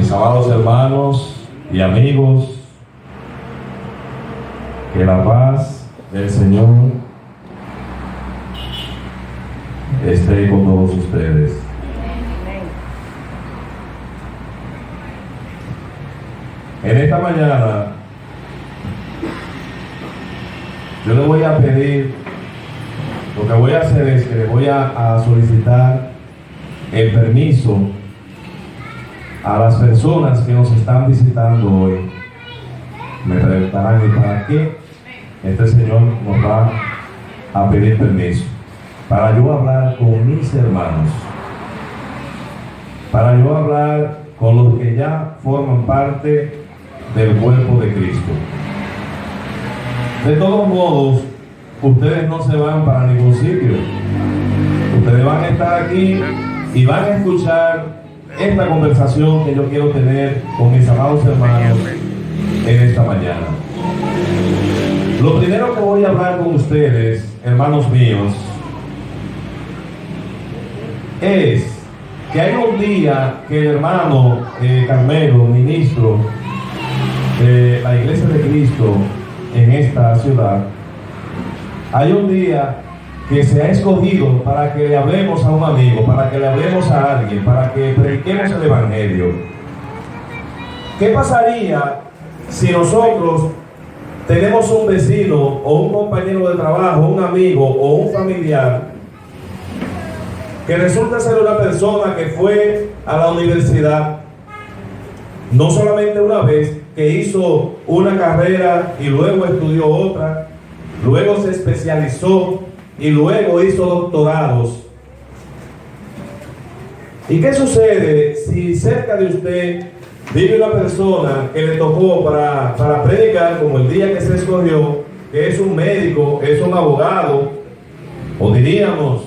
Mis amados hermanos y amigos, que la paz del Señor esté con todos ustedes. En esta mañana yo le voy a pedir, lo que voy a hacer es que le voy a solicitar el permiso a las personas que nos están visitando hoy. Me preguntarán, ¿y para qué este Señor nos va a pedir permiso? Para yo hablar con mis hermanos, para yo hablar con los que ya forman parte del cuerpo de Cristo. De todos modos, ustedes no se van para ningún sitio. Ustedes van a estar aquí y van a escuchar esta conversación que yo quiero tener con mis amados hermanos en esta mañana. Lo primero que voy a hablar con ustedes, hermanos míos, es que hay un día que el hermano Carmelo, ministro de la Iglesia de Cristo en esta ciudad, hay un día que se ha escogido para que le hablemos a un amigo, para que le hablemos a alguien, para que prediquemos el Evangelio. ¿Qué pasaría si nosotros tenemos un vecino o un compañero de trabajo, un amigo o un familiar que resulta ser una persona que fue a la universidad no solamente una vez, que hizo una carrera y luego estudió otra, luego se especializó y luego hizo doctorados? ¿Y qué sucede si cerca de usted vive una persona que le tocó para predicar, como el día que se escogió, que es un médico, es un abogado, o diríamos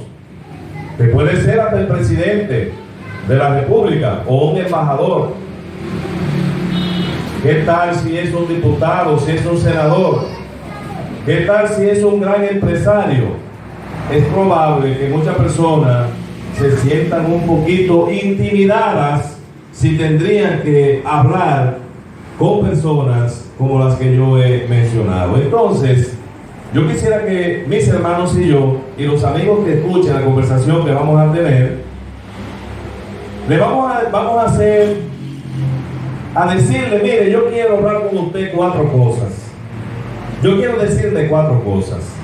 que puede ser hasta el presidente de la República o un embajador? ¿Qué tal si es un diputado, si es un senador? ¿Qué tal si es un gran empresario? Es probable que muchas personas se sientan un poquito intimidadas si tendrían que hablar con personas como las que yo he mencionado. Entonces, yo quisiera que mis hermanos y yo, y los amigos que escuchen la conversación que vamos a tener, le vamos a decirle, mire, yo quiero hablar con usted 4 cosas. Yo quiero decirle 4 cosas.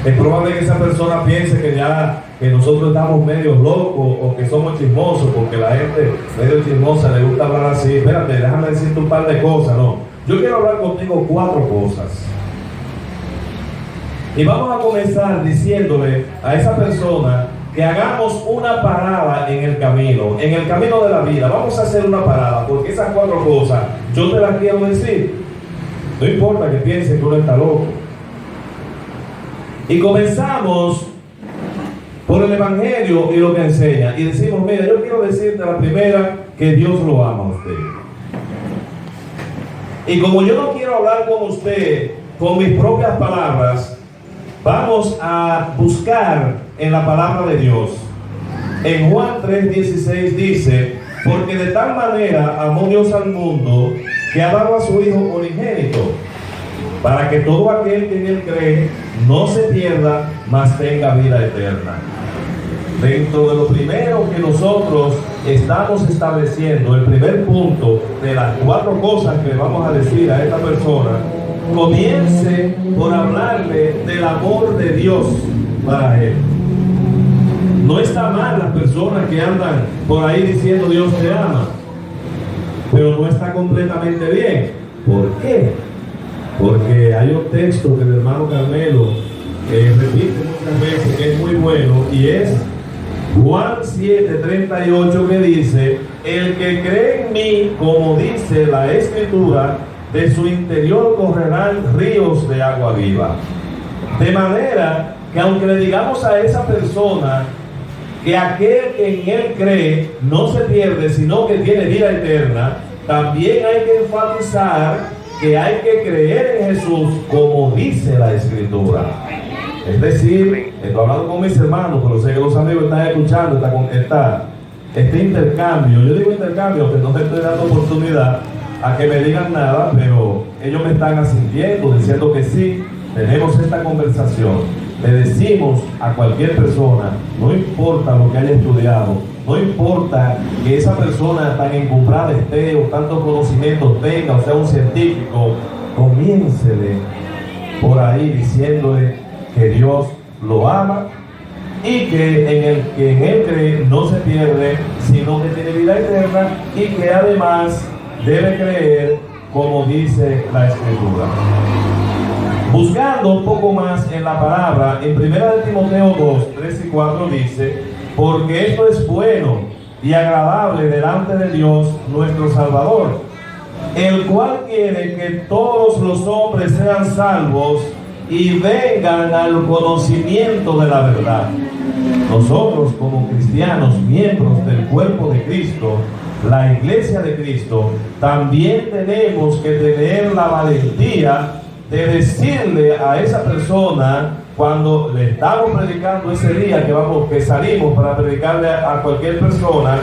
Es probable que esa persona piense que nosotros estamos medio locos o que somos chismosos, porque la gente medio chismosa le gusta hablar así. Espérate, déjame decirte un par de cosas. No, yo quiero hablar contigo 4 cosas. Y vamos a comenzar diciéndole a esa persona que hagamos una parada en el camino de la vida. Vamos a hacer una parada, porque esas 4 cosas yo te las quiero decir. No importa que piense que uno está loco. Y comenzamos por el Evangelio y lo que enseña. Y decimos, mira, yo quiero decirte la primera, que Dios lo ama a usted. Y como yo no quiero hablar con usted con mis propias palabras, vamos a buscar en la palabra de Dios. En Juan 3:16 dice, porque de tal manera amó Dios al mundo, que ha dado a su Hijo unigénito, para que todo aquel que en él cree no se pierda, mas tenga vida eterna. Dentro de lo primero que nosotros estamos estableciendo, el primer punto de las 4 cosas que vamos a decir a esta persona, comience por hablarle del amor de Dios para él. No está mal las personas que andan por ahí diciendo Dios te ama, pero no está completamente bien. ¿Por qué? Porque hay un texto que el hermano Carmelo repite muchas veces, que es muy bueno, y es Juan 7:38, que dice, el que cree en mí, como dice la Escritura, de su interior correrán ríos de agua viva. De manera que aunque le digamos a esa persona que aquel que en él cree no se pierde, sino que tiene vida eterna, también hay que enfatizar que hay que creer en Jesús como dice la Escritura. Es decir, estoy hablando con mis hermanos, pero sé que los amigos están escuchando este intercambio. Yo digo intercambio, que no te estoy dando oportunidad a que me digan nada, pero ellos me están asintiendo, diciendo que sí, tenemos esta conversación. Le decimos a cualquier persona, no importa lo que haya estudiado, no importa que esa persona tan encumbrada esté o tantos conocimientos tenga, o sea un científico, comiéncele por ahí diciéndole que Dios lo ama y que en el que en él cree no se pierde, sino que tiene vida eterna, y que además debe creer como dice la Escritura. Buscando un poco más en la palabra, en 1 Timoteo 2, 3 y 4 dice: porque esto es bueno y agradable delante de Dios nuestro Salvador, el cual quiere que todos los hombres sean salvos y vengan al conocimiento de la verdad. Nosotros, como cristianos, miembros del cuerpo de Cristo, la iglesia de Cristo, también tenemos que tener la valentía de decirle a esa persona, cuando le estamos predicando ese día que salimos para predicarle a cualquier persona,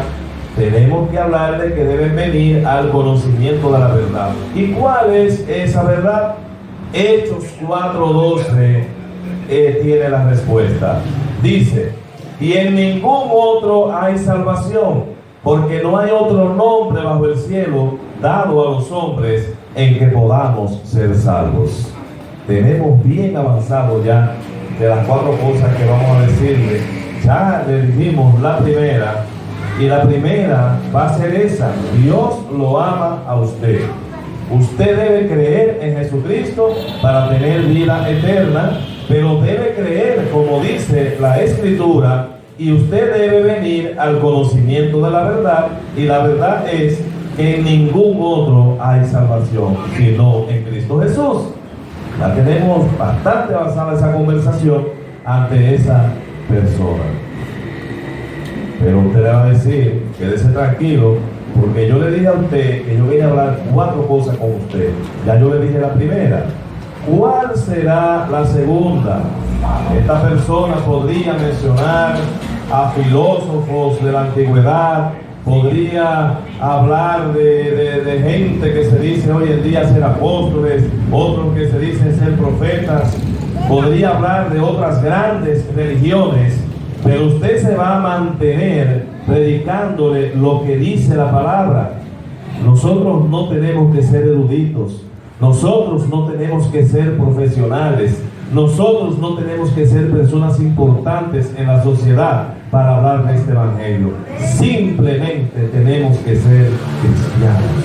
tenemos que hablarle que deben venir al conocimiento de la verdad. ¿Y cuál es esa verdad? Hechos 4:12 tiene la respuesta. Dice: y en ningún otro hay salvación, porque no hay otro nombre bajo el cielo dado a los hombres en que podamos ser salvos. Tenemos bien avanzado ya de las 4 cosas que vamos a decirle. Ya le dijimos la primera, y la primera va a ser esa: Dios lo ama a usted. Usted debe creer en Jesucristo para tener vida eterna, pero debe creer como dice la Escritura, y usted debe venir al conocimiento de la verdad, y la verdad es que en ningún otro hay salvación sino en Cristo Jesús. Ya tenemos bastante avanzada esa conversación ante esa persona. Pero usted le va a decir: quédese tranquilo, porque yo le dije a usted que yo vine a hablar 4 cosas con usted. Ya yo le dije la primera. ¿Cuál será la segunda? Esta persona podría mencionar a filósofos de la antigüedad, podría hablar de gente que se dice hoy en día ser apóstoles, otros que se dicen ser profetas, podría hablar de otras grandes religiones, pero usted se va a mantener predicándole lo que dice la palabra. Nosotros no tenemos que ser eruditos, nosotros no tenemos que ser profesionales, nosotros no tenemos que ser personas importantes en la sociedad para hablar de este evangelio. Simplemente tenemos que ser cristianos.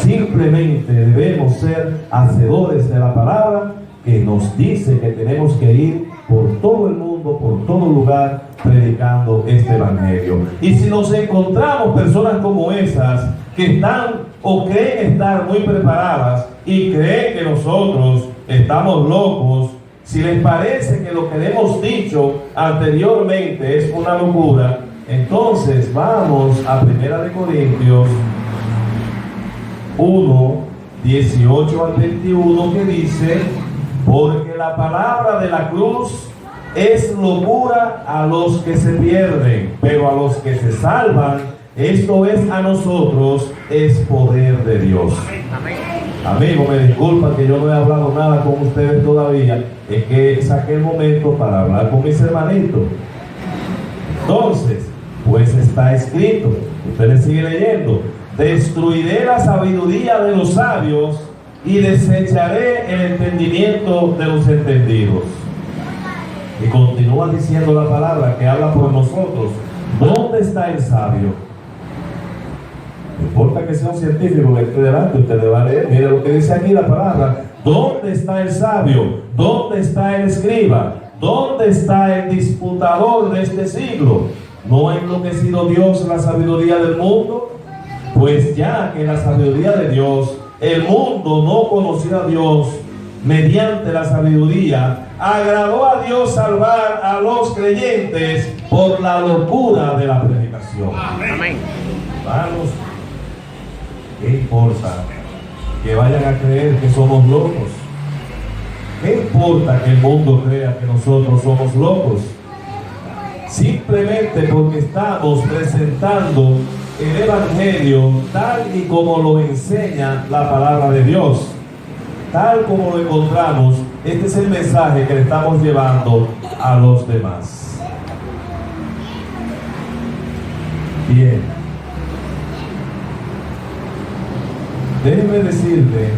Simplemente debemos ser hacedores de la palabra, que nos dice que tenemos que ir por todo el mundo, por todo lugar, predicando este evangelio. Y si nos encontramos personas como esas, que están o creen estar muy preparadas y creen que nosotros estamos locos, si les parece que lo que hemos dicho anteriormente es una locura, entonces vamos a 1 Corintios 1, 18 al 21, que dice: porque la palabra de la cruz es locura a los que se pierden, pero a los que se salvan, esto es a nosotros, es poder de Dios. Amigo, me disculpa que yo no he hablado nada con ustedes todavía, es que saqué el momento para hablar con mis hermanitos. Entonces, pues está escrito, usted le sigue leyendo: destruiré la sabiduría de los sabios y desecharé el entendimiento de los entendidos. Y continúa diciendo la palabra que habla por nosotros. ¿Dónde está el sabio? No importa que sea un científico que esté delante, usted le va a leer. Mire lo que dice aquí la palabra. ¿Dónde está el sabio? ¿Dónde está el escriba? ¿Dónde está el disputador de este siglo? ¿No ha enloquecido Dios la sabiduría del mundo? Pues ya que la sabiduría de Dios, el mundo no conoció a Dios mediante la sabiduría, agradó a Dios salvar a los creyentes por la locura de la predicación. Amén. Hermanos, ¿qué importa que vayan a creer que somos locos? ¿Qué importa que el mundo crea que nosotros somos locos? simplemente porque estamos presentando el Evangelio tal y como lo enseña la palabra de Dios, tal como lo encontramos. Este es el mensaje que le estamos llevando a los demás. Bien, déjeme decirle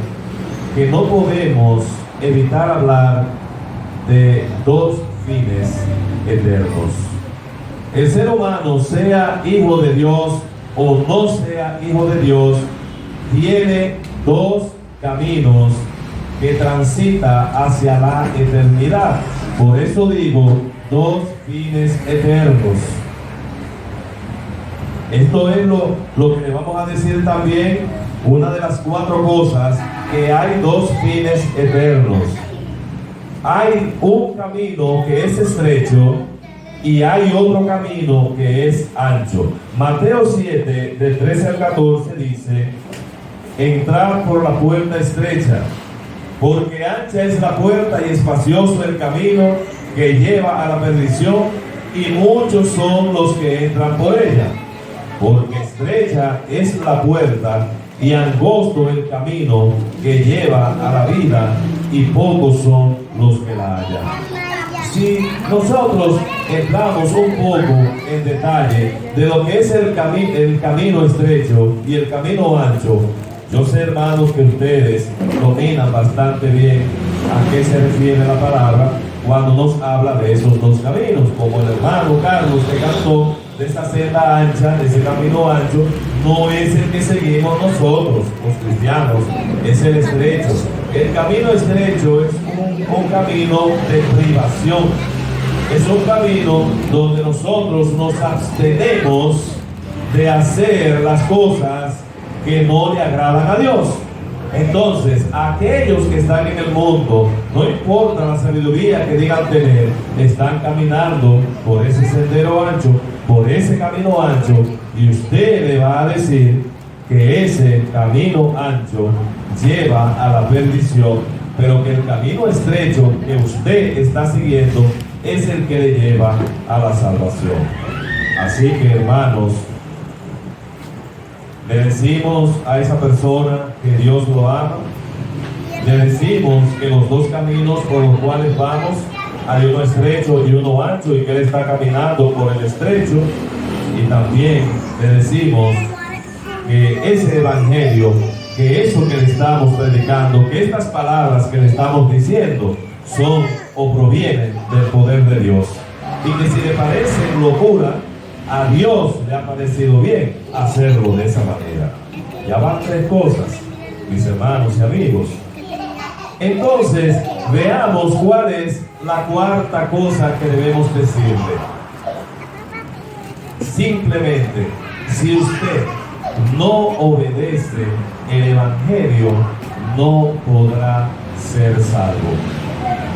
que no podemos evitar hablar de dos fines eternos. El ser humano, sea hijo de Dios o no sea hijo de Dios, tiene dos caminos que transita hacia la eternidad. Por eso digo, dos fines eternos. Esto es lo que le vamos a decir también, una de las cuatro cosas, que hay dos fines eternos. Hay un camino que es estrecho y hay otro camino que es ancho. Mateo 7, del 13 al 14 dice: entrad por la puerta estrecha, porque ancha es la puerta y espacioso el camino que lleva a la perdición, y muchos son los que entran por ella. Porque estrecha es la puerta y angosto el camino que lleva a la vida, y pocos son los que la hallan. Si nosotros entramos un poco en detalle de lo que es el camino estrecho y el camino ancho, yo sé, hermanos, que ustedes dominan bastante bien a qué se refiere la palabra cuando nos habla de esos dos caminos, como el hermano Carlos que cantó de esa senda ancha, de ese camino ancho. No es el que seguimos nosotros, los cristianos, es el estrecho. El camino estrecho es un camino de privación, es un camino donde nosotros nos abstenemos de hacer las cosas que no le agradan a Dios. Entonces, aquellos que están en el mundo, no importa la sabiduría que digan tener, están caminando por ese sendero ancho, por ese camino ancho, y usted le va a decir que ese camino ancho lleva a la perdición, pero que el camino estrecho que usted está siguiendo es el que le lleva a la salvación. Así que, hermanos, le decimos a esa persona que Dios lo ama, le decimos que los dos caminos por los cuales vamos, hay uno estrecho y uno ancho, y que Él está caminando por el estrecho. Y también le decimos que ese evangelio, que eso que le estamos predicando, que estas palabras que le estamos diciendo son o provienen del poder de Dios, y que si le parece locura, a Dios le ha parecido bien hacerlo de esa manera. Ya van tres cosas, mis hermanos y amigos. Entonces, veamos cuál es la cuarta cosa que debemos decirle. Simplemente, si usted no obedece el evangelio, no podrá ser salvo.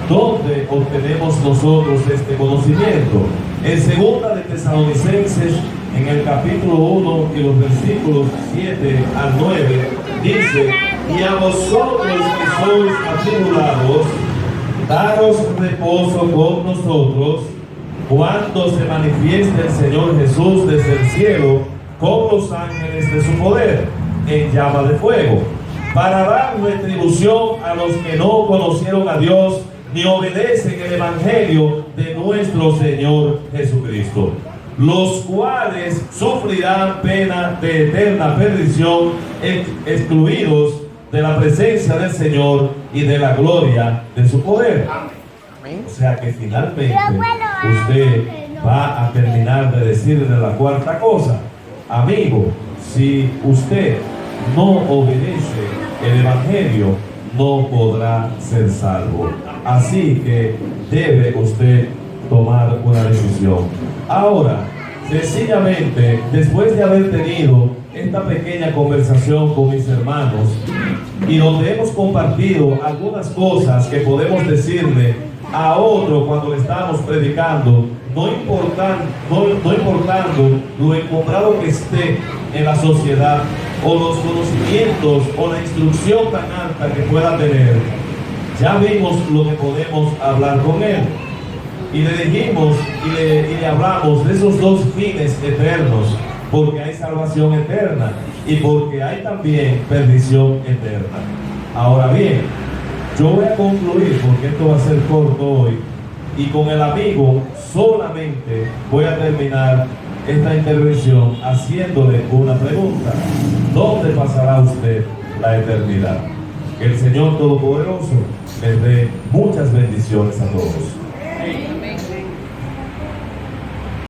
¿Dónde obtenemos nosotros este conocimiento? En 2 de Tesalonicenses, en el capítulo 1 y los versículos 7 al 9, dice: y a vosotros que sois atribulados, daros reposo con nosotros, cuando se manifieste el Señor Jesús desde el cielo, con los ángeles de su poder, en llama de fuego, para dar retribución a los que no conocieron a Dios, ni obedecen el evangelio de nuestro Señor Jesucristo, los cuales sufrirán pena de eterna perdición, excluidos de la presencia del Señor y de la gloria de su poder. O sea que finalmente usted va a terminar de decirle la cuarta cosa. Amigo, si usted no obedece el evangelio, no podrá ser salvo. Así que debe usted tomar una decisión. Ahora, sencillamente, después de haber tenido esta pequeña conversación con mis hermanos, y donde hemos compartido algunas cosas que podemos decirle a otro cuando le estamos predicando, no importando lo encumbrado que esté en la sociedad, o los conocimientos o la instrucción tan alta que pueda tener, ya vimos lo que podemos hablar con él. Y le dijimos y le hablamos de esos dos fines eternos, porque hay salvación eterna y porque hay también perdición eterna. Ahora bien, yo voy a concluir, porque esto va a ser corto hoy, y con el amigo solamente voy a terminar esta intervención haciéndole una pregunta: ¿dónde pasará usted la eternidad? Que el Señor Todopoderoso les dé muchas bendiciones a todos.